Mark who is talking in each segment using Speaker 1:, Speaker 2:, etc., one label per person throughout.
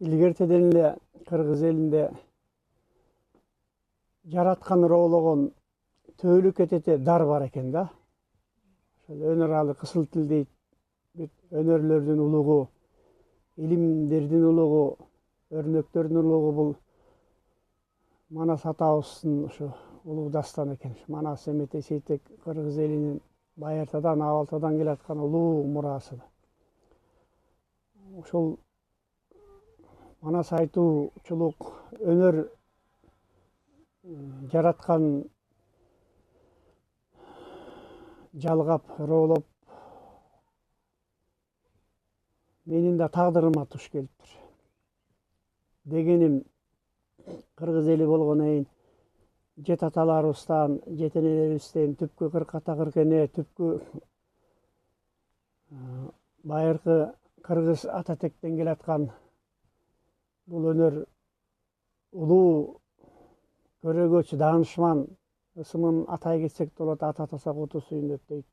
Speaker 1: Илгертеден эле кыргыз элинде жараткан роологон төөлүк этете дар бар экен да. Ошол өнөр алы кысыл тил дейт. Өнөрлөрдүн улугу, илимдердин улугу, өрнөктөрдүн улугу бул Манас атабыздын ушу улуу дастан экен. Манас Эметей Сейтек кыргыз элинин байыртадан, абалтадан келаткан улуу мурасы. Ошол Манас айтуучулук өнөр жараткан, жалгап, роолоп менин да тагдырыма туш келиптир. Дегеним кыргыз эли болгондон кийин жет аталарыбыздан, жетенелерибизден түпкү кырката кыркене, түпкү байыркы кыргыз ата тектен келаткан бул өнөр улуу көрөгөчү, даанышман, ысымын атай кетсек болот, ата атаса куту сүйүнөт дейт.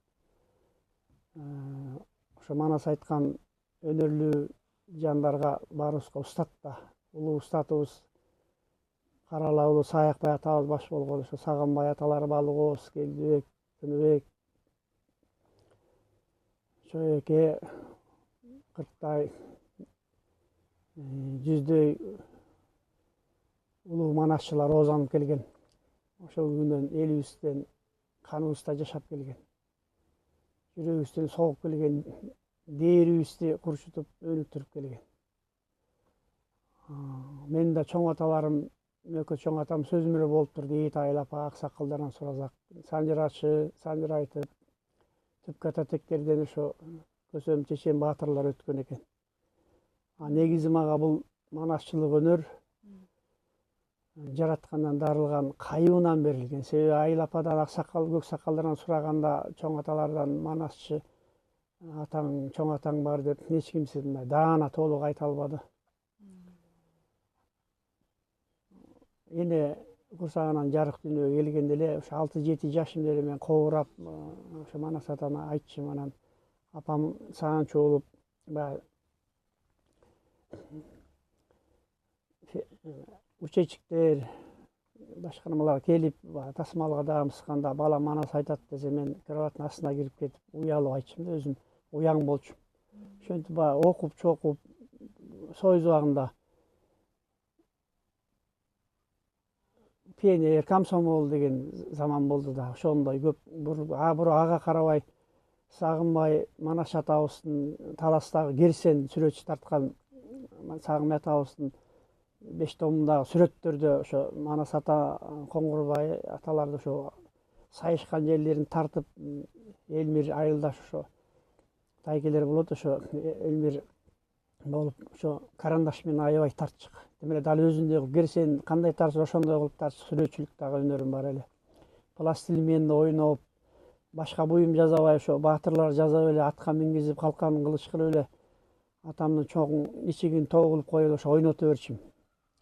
Speaker 1: Ошо Манас айткан өнөрлүү жандарга баарыбызга устат да, улуу устатыбыз Карала улуу Саякбай атабыз баш болгон ошо Сагынбай аталар, Балгооз, Келдибек, Тыныбек, Чоеке, кырктай, жүздөй улуу манасчылар оозанып келген. Ошол күндөн элибизден каныбызда жашап келген. Жүрөгүбүздөн согуп келген, дээрибизди курчутуп өнүктүрүп келген. Менин да чоң аталарым, экөө чоң атам сөзүмөрө болуптур дейт, айлапа аксакалдардан суразак. Санжырачы, санжыр айтып, түпкү ата тектерден ошо көсөм, чечен баатырлар өткөн экен. Негизи мага бул манасчылык өнөр жараткандан дарылган кайыбынан берилген. Себеби айлападан, аксакал, көк сакалдардан сураганда, чоң аталардан манасчы атаң, чоң атаң бар деп эч кимсе мындай даана толук айта албады. Эне курсагынан жарык дүйнөгө келгенде эле ошо 6-7 жашымда эле мен кобурап ошо Манас атама айтчым, анан апам саан чогулуп баягы учетчиктер, башка немалар келип тасмалга дагы мысканда бала Манас айтат десе, мен кроваттын астына кирип кетип уялып айтчым да, өзүм уяң болчумун. Ошентип баягы окуп чокуп союз убагында пионер, комсомол деген заман болду да. Ошондой көп ага карабай Сагынбай Манас атабыздын таластагы Керсен сүрөтчү тарткан Сагынбай атабыздын 5 томундагы сүрөттөрдө ошо Манас ата, Коңгурбай аталарды ошо сайышкан жерлерин тартып, Элмир айылдаш ошо тайкелер болот, ошо Элмир болуп ошо карандаш менен аябай тартчык. Демек дал өзүндөй Керсен кандай тартса ошондой кылып тартчык. Сүрөтчүлүк дагы өнөрүм бар эле. Пластилин менен ойноп, башка буюм жасабай ошо баатырлар жасап эле атка мингизип, калкан кылыч кылып эле атамдын чоң ичигин тоо кылып коюп эле ошо ойното берчүмүн.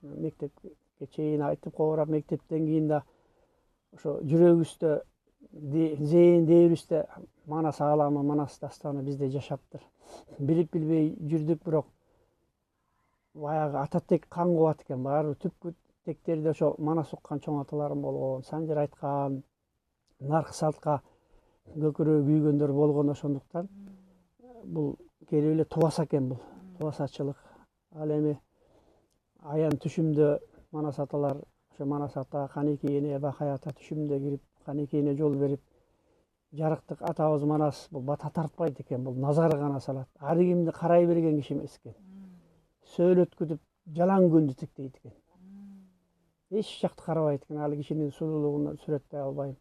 Speaker 1: Мектепке чейин айтып кобурап, мектептен кийин да ошо жүрөгүбүздө, зээн дээрибизде Манас ааламы, Манас дастаны бизде жашаптыр. Билип билбей жүрдүк, бирок баягы ата тек кан кубат экен. Баары түпкү тектерде ошо Манас уккан чоң аталарым болгон, санжыр айткан, наркы салтка көкүрөгү күйгөндөр болгон. Ошондуктан бул келип эле тубаса экен, бул тубасачылык. Ал эми аян түшүмдө Манас аталар, ошо Манас ата, Каникей эне, Бакай ата түшүмдө кирип, Каникей эне жол берип, жарыктык атабыз Манас бул бата тартпайт экен, бул назар гана салат. Ар кимди карай берген киши эмес экен. Сөөлөткүтүп, жалаң көндү тиктейт экен. Эч жакты карабайт экен. Ал кишинин сулуулугун сүрөттөй албайм.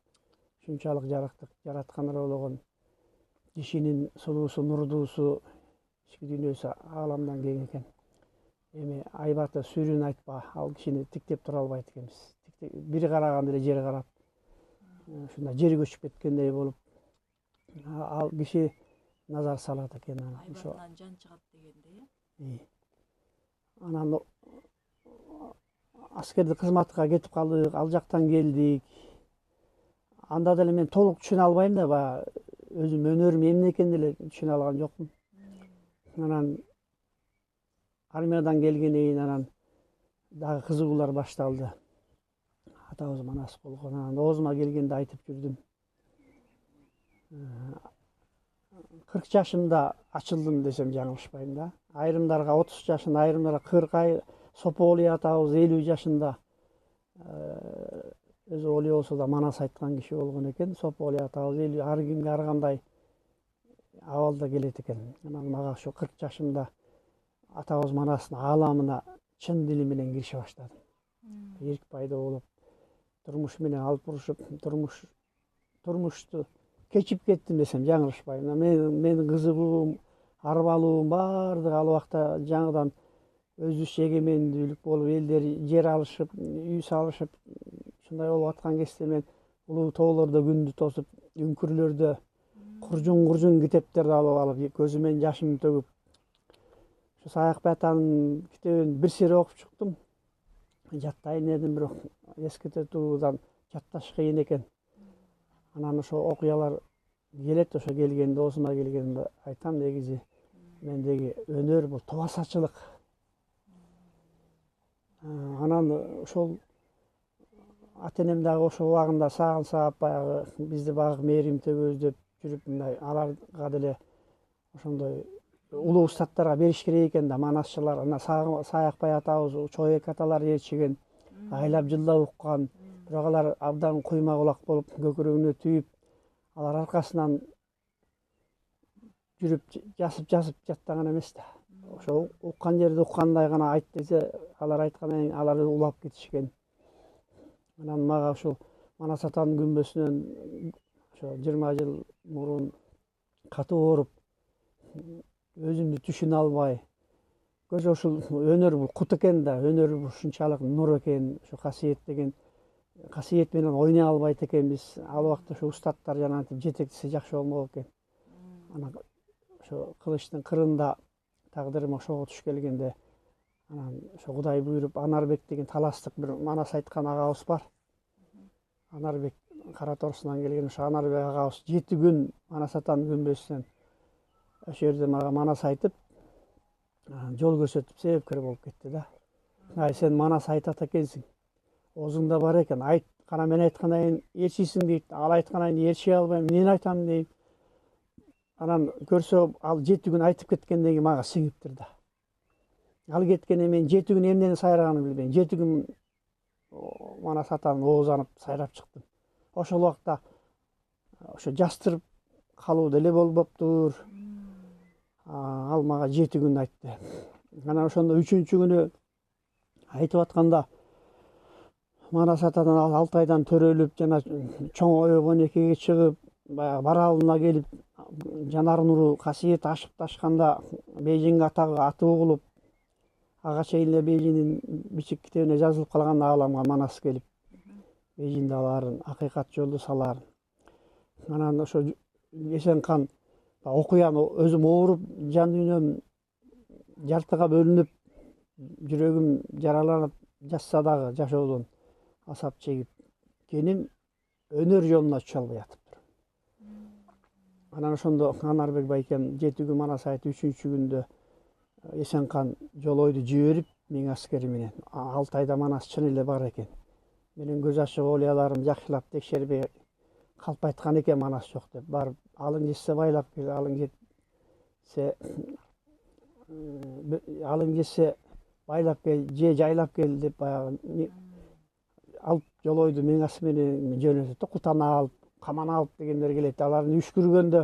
Speaker 1: Ушунчалык жарыктык, жараткан роологон кишинин сулуусу, нурдуусу, ички дүйнөсү ааламдан кең экен. Эми айбаты сүйрүн айтпа, ал кишини тиктеп тура албайт экенбиз. Бир караганда эле жер карап, ушундай жер көчүп кеткендей болуп, ал киши назар салат экен.
Speaker 2: Айбатынан жан чыгат дегендей.
Speaker 1: Анан аскердик кызматка кетип калдык, ал жактан келдик. Анда деле мен толук түшүнө албайм да, баягы өзүм өнөрүм эмне экенин деле түшүнө алган жокмун. Анан армиядан келгенден кийин анан дагы кызыгуулар башталды. Атабыз манас болгон. Анан оозума келгенде айтып жүрдүм. 40 жашымда ачылдым десем жаңылышпайм да. Айрымдарга 30 жашында, айрымдарга 40 Сопоолий атабыз 50 жашында өзү олий болсо да манас айткан киши болгон экен. Сопоолий атабыз 50 ар кимге ар кандай абалда келет экен. Анан мага ошо 40 жашымда атабыз манастын ааламына чын дили менен кирише баштадым. Эрк пайда болуп, турмуш менен алып урушуп, турмушту кечип кеттим десем жаңылышпайм. Менин кызыгуум, арбалуум баардыгы ал убакта жаңыдан өзүбүзчө эгемендүүлүк болуп, элдер жер алышып, үй салышып, ушундай болуп аткан кезде мен улуу тоолордо күндү тосуп, үңкүрлөрдө куржун китептерди алып, көзүмөн жашымды төгүп, ушу Саякбай атанын китебин бир сире окуп чыктым. Жаттайын дедим, бирок эските туудан жатташ кыйын экен. Анан ошо окуялар келет, ошо келгенде, оозума келгенде айтам, негизи мендеги өнөр бул тубасачылык. Анан ошол ата-энем дагы ошол убагында сагын-саап баягы бизди багып мээрим төбөздөп жүрүп, мындай аларга деле ошондой улуу устаттарга бериш керек экен да, манасчылар. Ана Саякбай атабыз, Чоек аталар ээрчиген, айлап жылдап уккан, бирок алар абдан куйма кулак болуп, көкүрөгүнө түйүп, алар аркасынан жүрүп жазып жаттаган эмес да. Ошо уккан жерде уккандай гана айт десе, алар айткандан кийин алар улап кетишкен. Анан мага ушул Манас атанын күнбөсүнөн ошо 20 жыл мурун катуу ооруп, өзүмдү түшүнө албай, көзү ушул өнөр бул кут экен да, өнөр бул ушунчалык нур экен, ошо касиет деген касиет менен ойной албайт экенбиз. Ал убакта ошо устаттар жанагынтип жетектесе жакшы болмок экен. Анан ошо кылычтын кырында тагдырым ошого туш келгенде, анан ошо Кудай буйруп, Анарбек деген таластык бир манас айткан агабыз бар. Анарбек Кара Торсунан келген, ошо Анарбек агабыз 7 күн Манас атанын күнбөсүнөн ошо жерде мага манас айтып, жол көрсөтүп, себепкер болуп кетти да. Ай, сен манас айтат экенсиң, оозуңда бар экен, айт, кана мен айткандан кийин ээрчийсиң дейт. Ал айткандан кийин ээрчие албайм, эмне айтам дейм. Анан көрсө, ал 7 күн айтып кеткенден кийин мага сиңиптир да. Ал кеткенен мен 7 күн эмнени сайраганымды билбейм. 7 күн Манас атанын оозанып сайрап чыктым. Ошол убакта ошо жастырып калуу деле болбоптур. Ал мага 7 күн айтты. Анан ошондо 3-күнү күнү айтып атканда Манас атадан 6 айдан төрөлүп, жана чоң ойбонекеге чыгып, баягы баралына келип, жанар нуру касиет ашып ташканда Бейжиңге аты угулуп, ага чейин эле Бейжиңдин бичик китебине жазылып калган ааламга Манас келип, Бейжиңде алаарын, акыйкат жолду салаарын. Анан ошо Эсенкан окуяны өзүм ооруп, жан дүйнөм жартыга бөлүнүп, жүрөгүм жараланып жатса дагы жашоодон асап чегип, кеним өнөр жолуна түшө албай атыптыр. Анан ошондо Анарбек байкем 7 күн манас айтып, 3-күндө күндө Эсенкан жолойду жиберип, менин аскери менен. 6 айда манас чын эле бар экен. Менин көз ачык олияларым жакшылап текшербей калп айткан экен, манас жок деп. Барып, алың жетсе байлап кел, алың жетсе байлап кел, же жайлап кел деп баягы алып жолойду менин асы менен жөнөтөт. Кутана алып, камана алып дегендер келет. Алардын үшкүргөндө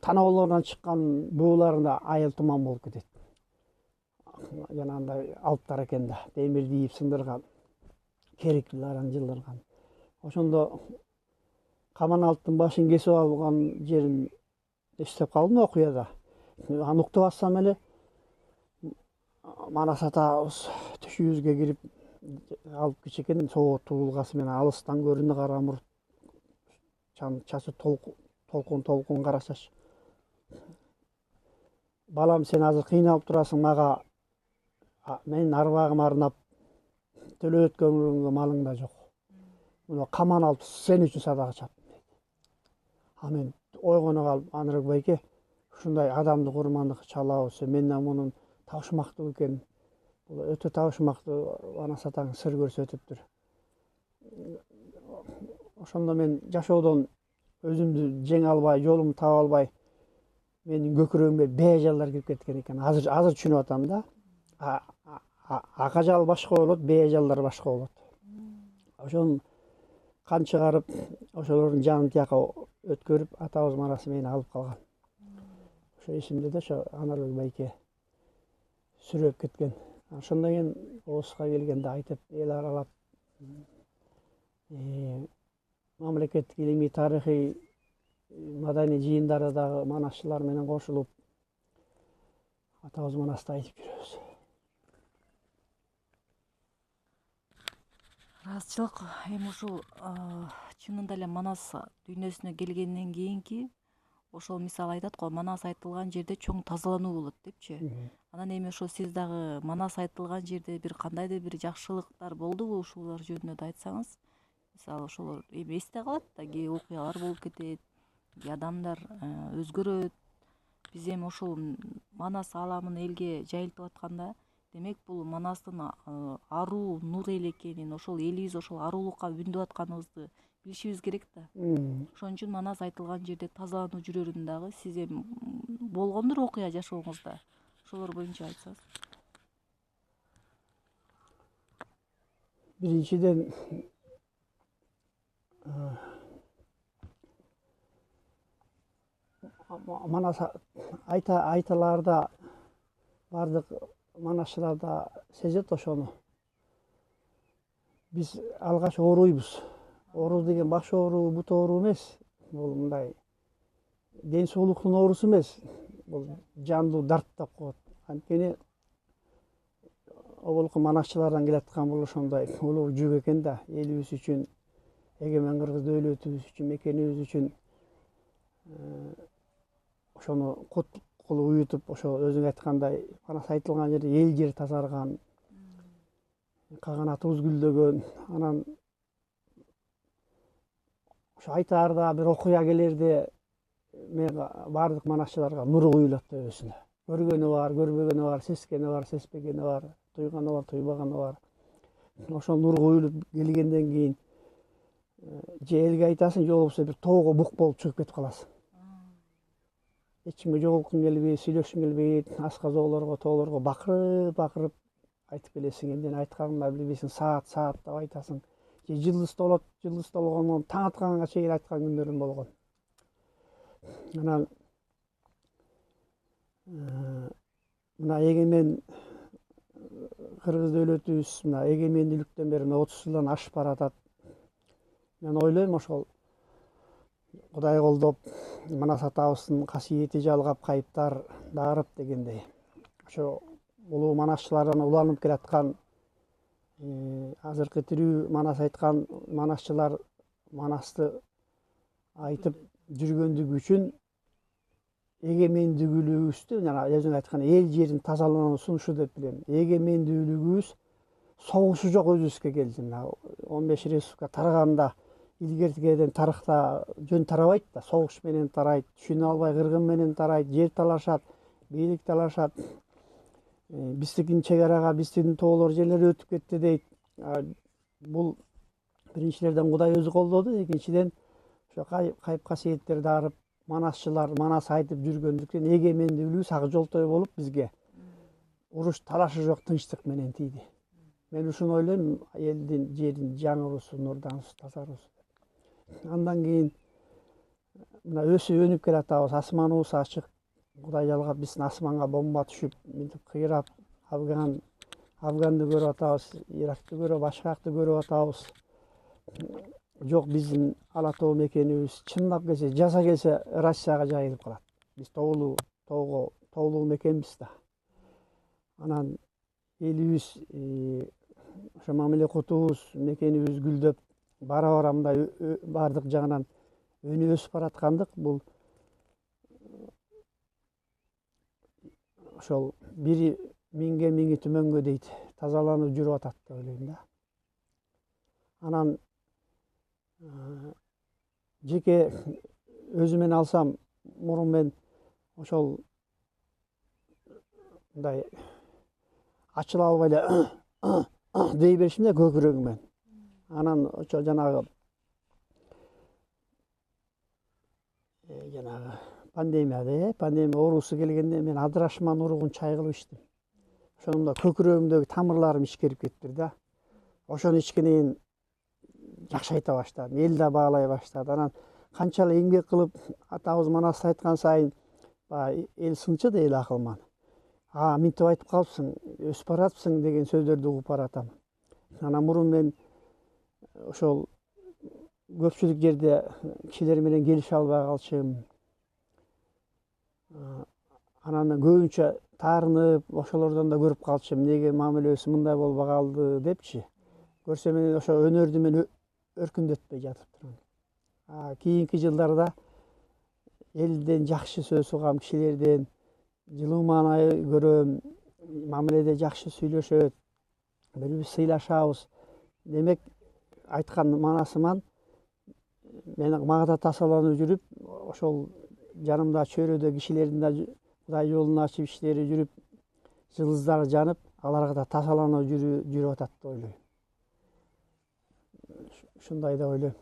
Speaker 1: таноолорунан чыккан бууларында айыл туман болуп кетет. Жанагындай алыптар экен да, демирди ийип сындырган, керикларын жылдырган. Ошондо Каманалттын башын кесип алган жерин эстеп калдым окуяда. Аны уктап атсам эле Манас атабыз түшүбүзгө кирип, алып кичекенен соо туулгасы менен алыстан көрүндү, кара мурт, чачы толкун кара чач. Балам, сен азыр кыйналып турасың, мага менин арбагым арнап төлөбөт көңүлүңгө малың да жок. Мына каман алып сен үчүн садага чаптым дейт. Мен ойгоно калып, Анарбек байке, ушундай адамды курмандыкка чалабыз, менден мунун табышмактуу экен. Бул өтө табышмактуу Манас атаң сыр көрсөтүптүр. Ошондо мен жашоодон өзүмдү жеңе албай, жолумду таба албай, менин көкүрөгүмө бээжалдар кирип кеткен экен. Азыр түшүнүп атам да. Акажал башка болот, бээжалдар башка болот. Ошону кан чыгарып, ошолордун жанын тияка өткөрүп, атабыз Манас мени алып калган. Ошо эсимде да, ошо Анарбек байке сүрөп кеткен. Ошондон кийин Обузга келгенде айтып, эл аралап, мамлекеттик илимий тарыхый маданий жыйындары дагы манасчылар менен кошулуп, атабыз Манасты айтып жүрөбүз.
Speaker 2: Ыраазычылык. Эми ушул чынында эле Манас дүйнөсүнө келгенден кийинки ошол мисалы айтат го, Манас айтылган жерде чоң тазалануу болот депчи. Анан эми ошо сиз дагы Манас айтылган жерде бир кандайдыр бир жакшылыктар болдубу, ушулар жөнүндө да айтсаңыз. Мисалы ошолор эми эсте калат да, кээ окуялар болуп кетет, кээ адамдар өзгөрөт. Биз эми ошол Манас ааламын элге жайылтып атканда, демек бул Манастын аруу нур эл экенин, ошол элибиз ошол аруулукка үндөп атканыбызды билишибиз керек да. Ошон үчүн Манас айтылган жерде тазалануу жүрөрүн дагы сиз эми болгондур окуя жашооңузда. Ошолор боюнча айтсаңыз.
Speaker 1: Биринчиден Манас айтыларда бардык манасчылар да сезет ошону. Биз алгач ооруйбуз. Оору деген баш оору, бут оору эмес. Бул мындай ден соолуктун оорусу эмес. Бул жандуу дарт деп коет. Анткени оболку манасчылардан келаткан бул ошондой улуу жүк экен да, элибиз үчүн, эгемен кыргыз дөөлөтүбүз үчүн, мекенибиз үчүн ошону кут кылып уютуп, ошо өзүң айткандай Манас айтылган жерде эл жер тазарган, каганатыбыз гүлдөгөн. Анан ошо айтаарда бир окуя келерде мен бардык манасчыларга нуру куюлат төбөсүнө. Көргөнү бар, көрбөгөнү бар, сескени бар, сеспегени бар, туйганы бар, туйбаганы бар. Ошол нур куюлуп келгенден кийин же элге айтасың, же болбосо бир тоого бук болуп чыгып кетип каласың. Эч кимге жолуккуң келбей, сүйлөшкүң келбей, асказоолорго, тоолорго бакырып айтып келесиң. Эмне айтканыңды билбейсиң, саат деп айтасың. Же жылдыз толот, жылдыз толгондон таң атканга чейин айткан күндөрүм болгон. Анан мына эгемен кыргыз дөөлөтүбүз мына эгемендүүлүктөн бери 30 жылдан ашып баратат. Мен ойлойм ошол Кудай колдоп, Манас атабыздын касиети жалгап, кайыптар дарып дегендей. Ошо улуу манасчылардан уланып келаткан азыркы тирүү Манас айткан манасчылар Манасты айтып жүргөндүгү үчүн эгемендүүлүгүбүздү, жана өзүң айткан эл жердин тазалануусун ушу деп билем. Эгемендүүлүгүбүз согушу жок өзүбүзгө келди. Мына 15 республика тараганда илгертикеден тарыхта жөн тарабайт да, согуш менен тарайт, түшүнө албай кыргын менен тарайт, жер талашат, бийлик талашат. Биздин чек арага биздин тоолор жерлер өтүп кетти дейт. Бул биринчилерден Кудай өзү колдоду, экинчиден ошо кайып касиеттер дарып, манасчылар Манас айтып жүргөндүктөн эгемендүүлүгүбүз ак жолтой болуп бизге уруш талашы жок тынчтык менен тийди. Мен ушуну ойлойм, элдин жердин жаңыруусу, нурдануусу, тазаруусу. Андан кийин мына өсүп өнүп келатабыз, асманыбыз ачык. Кудай жалгап биздин асманга бомба түшүп, мынтип кыйрап, Афганды көрүп атабыз, Иракты көрүп, башка жакты көрүп атабыз. Жок, биздин ала тоо мекенибиз чындап келсе, жаза келсе Россияга жайылып калат. Биз тоолуу мекенбиз да. Анан элибиз ошо мамлекетибиз, мекенибиз гүлдөп, бара мындай бардык жагынан өнүп өсүп бараткандык, бул ошол бири миңге миңи түмөнгө дейт, тазаланып жүрүп атат деп ойлойм да. Анан жеке өзүмен алсам, мурун мен ошол мындай ачыла албай эле дей беришим да көкүрөгүмөн. Анан ошо жанагы пандемия оорусу келгенде мен адырашман уругун чай кылып ичтим. Ошондо көкүрөгүмдөгү тамырларым ишкерип кетти да. Ошону ичкенен жакшы айта баштадым. Эл да баалай баштады. Анан канчалык эмгек кылып атабыз Манас айткан сайын эл сынчыды, эл акылман. Минтип айтып калыпсың, өсүп баратыпсың деген сөздөрдү угуп баратам. Анан мурун мен ошол көпчүлүк жерде кишилер менен келише албай калчумун. Анан көбүнчө таарынып, ошолордон да көрүп калчумун. Неге мамилебиз мындай болбой калды депчи. Көрсөм мен ошо өнөрдү мен өркүндөтпөй жатып турам. Кийинки жылдарда элден жакшы сөз угам, кишилерден жылуу маанай көрөм, мамиледе жакшы сүйлөшөт, бири-бирибиз сыйлашабыз. Демек айткан маанасыман мен магада тасаланып жүрүп, ошол жанымда чөйрөдө кишилердин да Кудай жолун ачып иштери жүрүп, жылдыздары жанып, аларга да тасаланып жүрүп атат деп ойлойм. Ушундай деп ойлойм.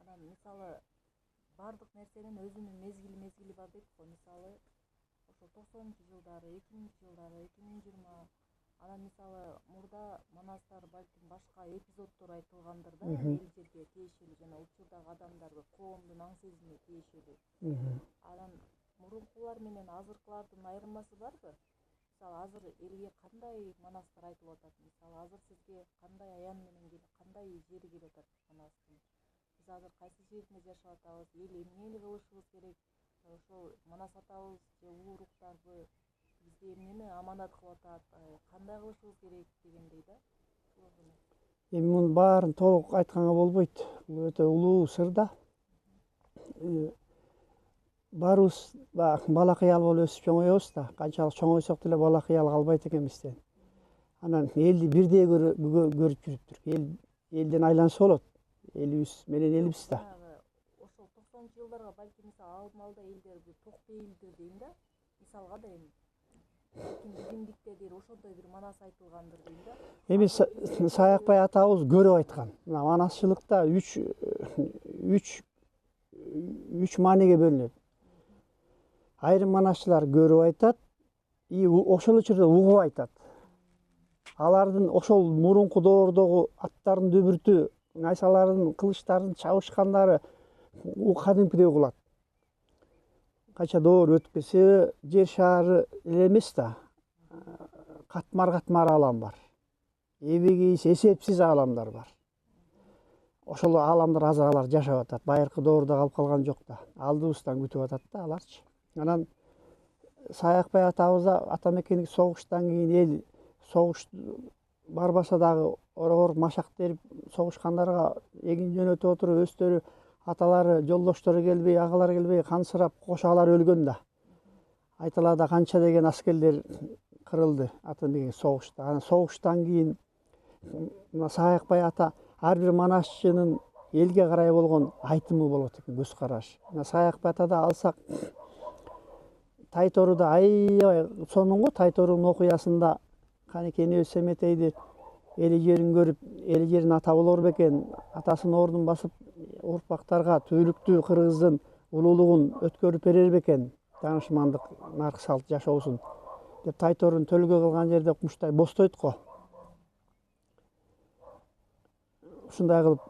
Speaker 2: Анан мисалы бардык нерсенин өзүнүн мезгили бар дейт го. Мисалы ошо 90-жылдары, 2000-жылдары, 2020. Анан мисалы мурда Манастар балким башка эпизоддор айтылгандыр да, эл жерге тиешелүү жана учурдагы адамдарды, коомдун аң сезимине тиешелүү. Анан мурункулар менен азыркылардын айырмасы барбы? Мисалы азыр элге кандай Манастар айтылып атат? Мисалы азыр сизге кандай аян менен келип, кандай жери келип атат Манастын? Биз азыр кайсы жеринде жашап атабыз? Эл эмнени кылышыбыз керек? Ошол Манас атабыз же улуу уруктарбы бизге эмнени аманат кылып атат? Кандай кылышыбыз керек дегендей да.
Speaker 1: Эми мунун баарын толук айтканга болбойт. Бул өтө улуу сыр да. Баарыбыз бала кыял болуп өсүп чоңоебуз да. Канчалык чоңойсок деле бала кыял калбайт экенбизден. Анан элди бирдей көрүп жүрүптүр. Элден айланса болот. Элибиз менен элибиз да.
Speaker 2: Ошол 90-жылдарга балким мисалы ал маалда элдер бир ток бейилдир дейм да. Мисалга да эми балким бирдиктедир, ошондой бир манас айтылгандыр дейм да.
Speaker 1: Эми Саякбай атабыз көрүп айткан. Мына манасчылыкта үч маанеге бөлүнөт. Айрым манасчылар көрүп айтат, ошол учурда угуп айтат. Алардын ошол мурунку доордогу аттардын дүбүртү, найсалардын, кылычтардын чабышкандары кадимкидей угулат. Канча доор өтүп кетсе, жер шаары эле эмес да, катмар аалам бар. Эбегейс эсепсиз ааламдар бар. Ошол ааламдар азыр алар жашап атат. Байыркы доордо калып калган жок да. Алдыбыздан күтүп атат да аларчы. Анан Саякбай атабыз да ата мекендик согуштан кийин эл согуш барбаса дагы ор машак берип согушкандарга эгин жөнөтүп отуруп өздөрү аталары, жолдоштору келбей, агалары келбей кансырап кошалар өлгөн да. Айтылады канча деген аскерлер кырылды ата мекендик согушта. Анан согуштан кийин Саякбай ата ар бир манасчынын элге карай болгон айтымы болот экен, көз карашы. Саякбай атада алсак Тайторуда аябай сонун го, Тайторунун окуясында канеки энебиз Семетейди эли жерин көрүп, эли жерин ата болор бекен, атасынын ордун басып урпактарга түбөлүктүү кыргыздын улуулугун өткөрүп берер бекен, таанышмандык наркы салт жашоосун деп Тайторун төлгө кылган жерде муштай бостойт го. Ушундай кылып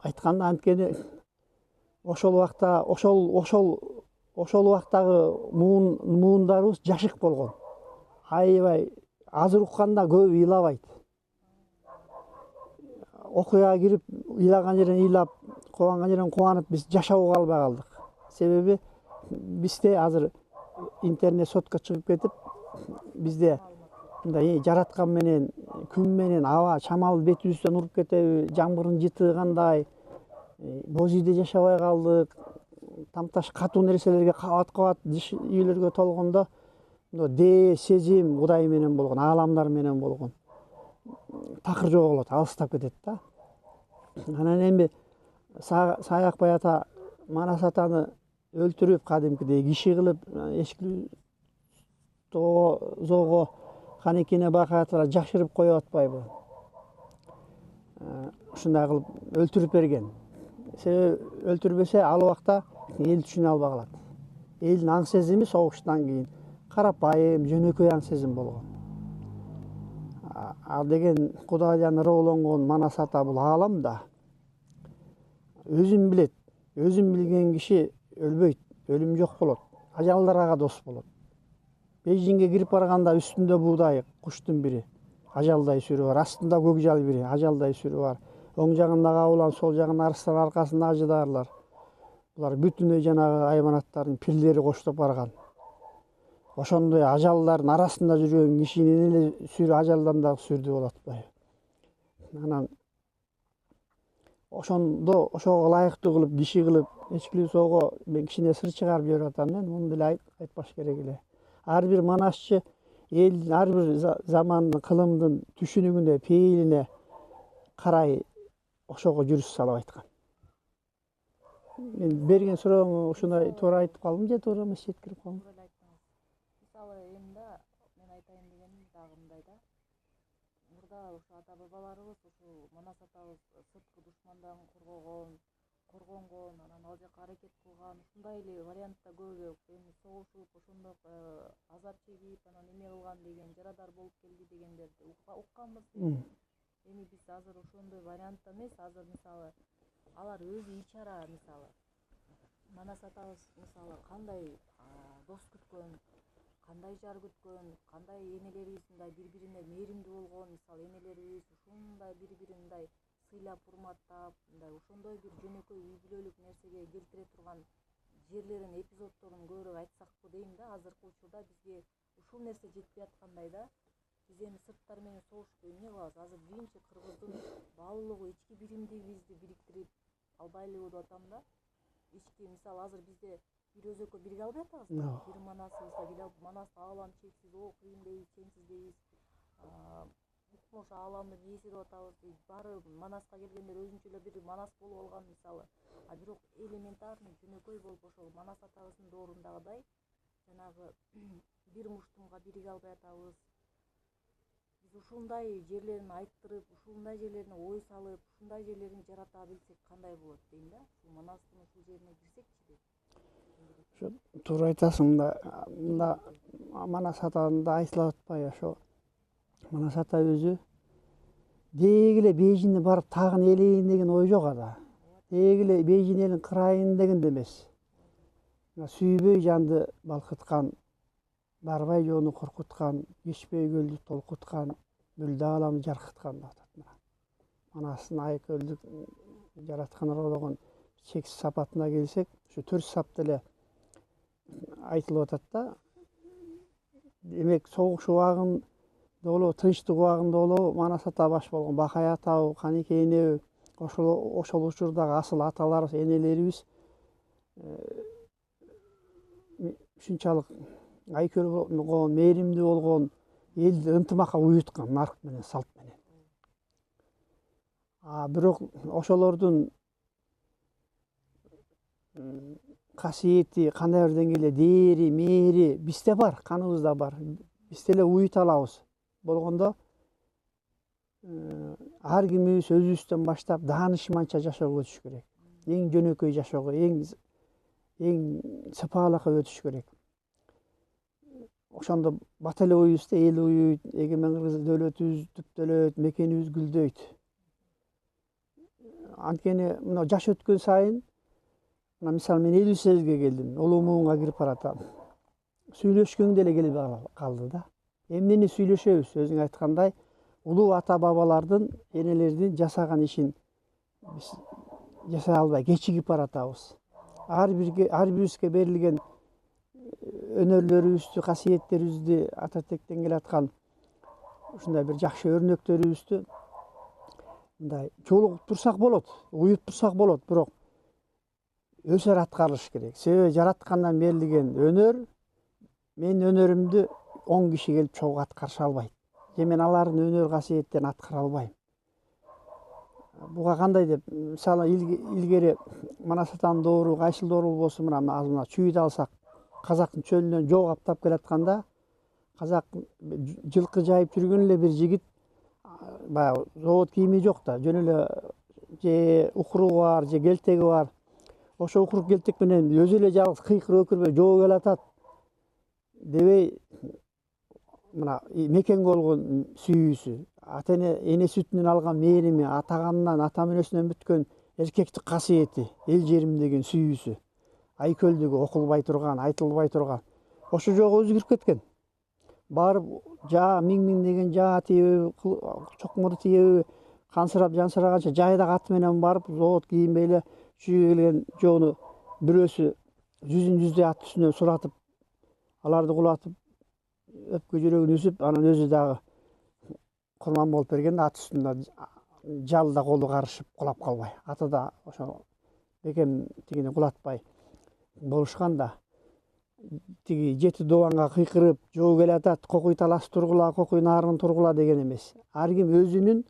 Speaker 1: айтканда, анткени ошол убактагы муундарыбыз жашык болгон. Аябай азыр укканда көп ыйлабайт. Окуяга кирип, ыйлаган жерден ыйлап, кубанган жерден кубанып, биз жашоого калбай калдык. Себеби бизде азыр интернет сотко чыгып кетип, бизде мындай жараткан менен, күн менен, аба, чамал бетибизден уруп кетеби, жамгырдын жытыгы кандай, боз үйдө жашабай калдык, тамташ катуу нерселерге кабат жыш үйлөргө толгондо, дээ сезим Кудай менен болгон, ааламдар менен болгон такыр жоголот, алыстап кетет да. Анан эми Саякбай ата Манас атаны өлтүрүп, кадимкидей киши кылып, зоого канекене бакаатыра жакшырып коюп атпайбы. Ушундай кылып өлтүрүп берген. Себеби өлтүрбөсө ал убакта эл түшүнө албай калат. Элдин аң сезими согуштан кийин карапайым, жөнөкөй аң сезим болгон. Ал деген Кудайдан ырыолонгон Манас ата бул ааламда өзүн билет. Өзүн билген киши өлбөйт, өлүм жок болот. Ажалдарга дос болот. Бейжиңге кирип барганда үстүндө буудай куштун бири ажалдай сүрү бар, астында көкжал бири ажалдай сүрү бар. Оң жагында кабылан, сол жагында арыстан, аркасында ажыдаарлар. Булар бүтүнөй жанагы айбанаттардын пирлери коштоп барган. Ошондой ажалдардын арасында жүргөн кишинин эле сүрү ажалдан дагы сүрдүү болуп атпайбы. Анан ошондо ошого ылайыктуу кылып, киши кылып, Эчкилүүсоого мен кичине сыр чыгарып жиберип атам да, муну деле айтпаш керек эле. Ар бир манасчы элдин ар бир замандын, кылымдын түшүнүгүнө, пейилине карай ошого жүрүш салып айткан. Мен берген сурооңо ушундай туура айтып калдым же туура эмес жеткирип калдым?
Speaker 2: Мисалы эми да мен айтайын дегеним дагы мындай да. Мурда ушу ата бабаларыбыз ушу Манас атабыз сырткы душмандан коргонгон, анан ал жака аракет кылган, ушундай эле вариантта көп эми согушуп, ошондой азап чегип, анан эме кылган деген, жарадар болуп келди дегендерди укканбыз. Эми биз азыр ошондой вариантта эмес, азыр мисалы алар өзү ичара мисалы Манас атабыз мисалы кандай дос күткөн, кандай жар күткөн, кандай энелерибиз мындай бири-бирине мээримдүү болгон, мисалы энелерибиз ушундай бири-бирин мындай сыйлап, урматтап, мындай ошондой бир жөнөкөй үй бүлөлүк нерсеге келтире турган жерлерин, эпизоддорун көбүрөөк айтсакпы дейм да. Азыркы учурда бизге ушул нерсе жетпей аткандай да. Биз эми сырттар менен согушуп эмне кылабыз? Азыр биринчи кыргыздын баалуулугу ички биримдигибизди бириктирип албайлыбы деп атам да. Ички мисалы азыр бизде бир өзөккө бирге албай атабыз. Бир манасыбызда бир Манас аалам чексиз, о кыйын дейбиз, чеңсиз дейбиз. Укмуш ааламдын ээси деп атабыз. Баары Манаска келгендер өзүнчө эле бир Манас болуп алган мисалы. А бирок элементарный жөнөкөй болуп ошол Манас атабыздын доорундагыдай жанагы бир муштумга бириге албай атабыз. Биз ушундай жерлерин айттырып, ушундай жерлерине ой салып, ушундай жерлерин жарата билсек кандай болот дейм да. Ушул Манастын ушул жерине кирсекчи деп.
Speaker 1: Туура айтасың да. Мында Манас атаында айтылып атпайбы ошо. Манас ата өзү деги эле Бейжиңге барып тагын ээлейин деген ой жок ада. Деги эле Бейжиң элин кырайын деген да эмес. Сүйбөй жанды балкыткан, барбай жоону коркуткан, кечпей көлдү толкуткан, бүлдө ааламды жаркыткан деп атат. Манастын айкөлдү жараткан ырыологон чексиз сапатына келсек, ушу 4 сапта эле айтылып атат да. Демек согуш убагында болобу, тынчтык убагында болобу, Манас ата баш болгон Бакай атабы, Канеке энеби, ошол учурдагы асыл аталарыбыз, энелерибиз ушунчалык айкөл болгон, мээримдүү болгон, элди ынтымакка уюткан нарк менен, салт менен. Бирок ошолордун касиети кандай бир деңгээлде дээри, мээри бизде бар, каныбызда бар. Биз деле уюта алабыз. Болгондо ар кимибиз өзүбүздөн баштап даанышманча жашоого өтүш керек. Эң жөнөкөй жашоого, эң сыпаалыкка өтүш керек. Ошондо бата эле уюйбуз да, эл уюйт, эгемен кыргыз дөөлөтүбүз түптөлөт, мекенибиз гүлдөйт. Анткени мына жаш өткөн сайын, мисалы мен 58ге келдим, улуу муунга кирип баратам. Сүйлөшкөнгө деле келбей калды да. Эмнени сүйлөшөбүз? Өзүң айткандай, улуу ата бабалардын, энелердин жасаган ишин биз жасай албай кечигип баратабыз. Ар бирибизге берилген өнөрлөрүбүздү, касиеттерибизди, ата тектен келаткан ушундай бир жакшы өрнөктөрүбүздү мындай чогултуп турсак болот, уюп турсак болот, бирок өсөр аткарылыш керек. Себеби жараткандан берилген өнөр, менин өнөрүмдү 10 киши келип чогуу аткарыша албайт. Же мен алардын өнөр касиеттерин аткара албайм. Буга кандай деп, мисалы илгери Манас атанын доору кайсыл доору болсо, мына чүйүдү алсак, казактын чөлүнөн жоо каптап келатканда, казак жылкы жайып жүргөн эле бир жигит, баягы завод кийими жок да, жөн эле же укуругу бар, же келтеги бар. Ошо укурук келтек менен өзү эле жалгыз кыйкырып өкүрбөй жоо келатат дебей, мына мекенге болгон сүйүүсү, ата эне сүтүнөн алган мээрими, ата канынан, ата мүнөсүнөн бүткөн эркектик касиети, эл жерим деген сүйүүсү, айкөлдүгү окулбай турган, айтылбай турган, ошо жогу өзгөрүп кеткен. Барып жаа миңдеген жаа тийеби, чокмору тийеби, кансырап жансыраганча жайдак аты менен барып, завод кийинбей эле чүйгө келген жоону бирөөсү жүздөй ат үстүнөн суратып, аларды кулатып, өпкө жүрөгүн үзүп, анан өзү дагы курман болуп берген ат үстүндө жалда колу карышып кулап калбай. Аты да ошо бекем тигине кулатпай болушкан да. Тиги жети дубанга кыйкырып жоо келатат, кокуй талас тургула, кокуй нарын тургула деген эмес. Ар ким өзүнүн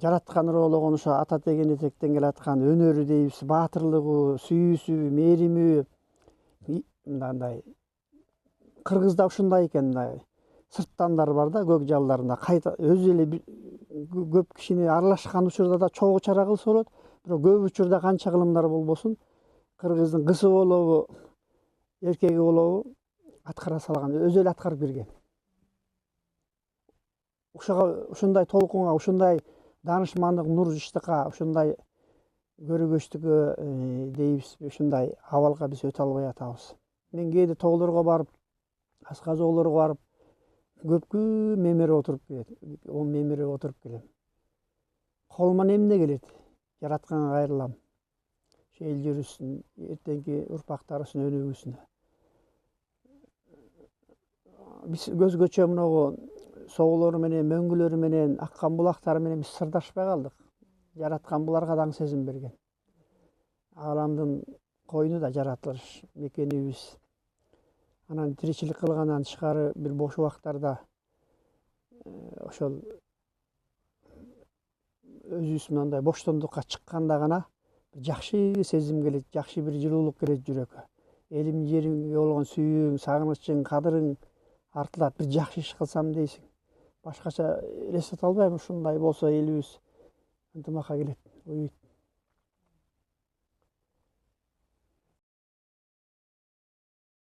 Speaker 1: жараткан ыроологон, ошо ата теген этектен келаткан өнөрү дейбиз, баатырлыгы, сүйүүсү, мээрими, мындай кыргызда ушундай экен, мындай сырттандар бар да, көк жалдарында кайта өзү эле көп кишини аралашкан учурда да чогуу чара кылса болот, бирок көп учурда канча кылымдар болбосун, кыргыздын кызы болобу, эркеги болобу аткара салган, өзү эле аткарып берген. Ушундай толкунга, ушундай даанышмандык, нур жыштыкка, ушундай көрөгөчтүккө дейбизби, ушундай абалга биз өтө албай атабыз. Мен кээде тоолорго барып, асказоолорго барып, көпкү мемире отуруп келет, 10 мемире отуруп келем. Колуман эмне келет? Жаратканга кайрылам. Ошо эл жүрүшсүн, эртеңки урпактарыбыздын өнүгүүсүнө. Биз өзгөчө мынагу соолору менен, мөңгүлөрү менен, аккан булактары менен биз сырдашпай калдык. Жараткан буларга да сезим берген. Ааламдын койну да жаратылыш мекенибиз. Анан тиричилик кылгандан тышкары бир бош убактарда ошол өзүбүз мындай боштондукка чыкканда гана жакшы сезим келет, жакшы бир жылуулук келет жүрөккө. Элим жеримге болгон сүйүүң, сагынычың, кадырың артылат, бир жакшы иш кылсам дейсиң. Башкача элестете албайм, ушундай болсо элибиз ынтымакка келет.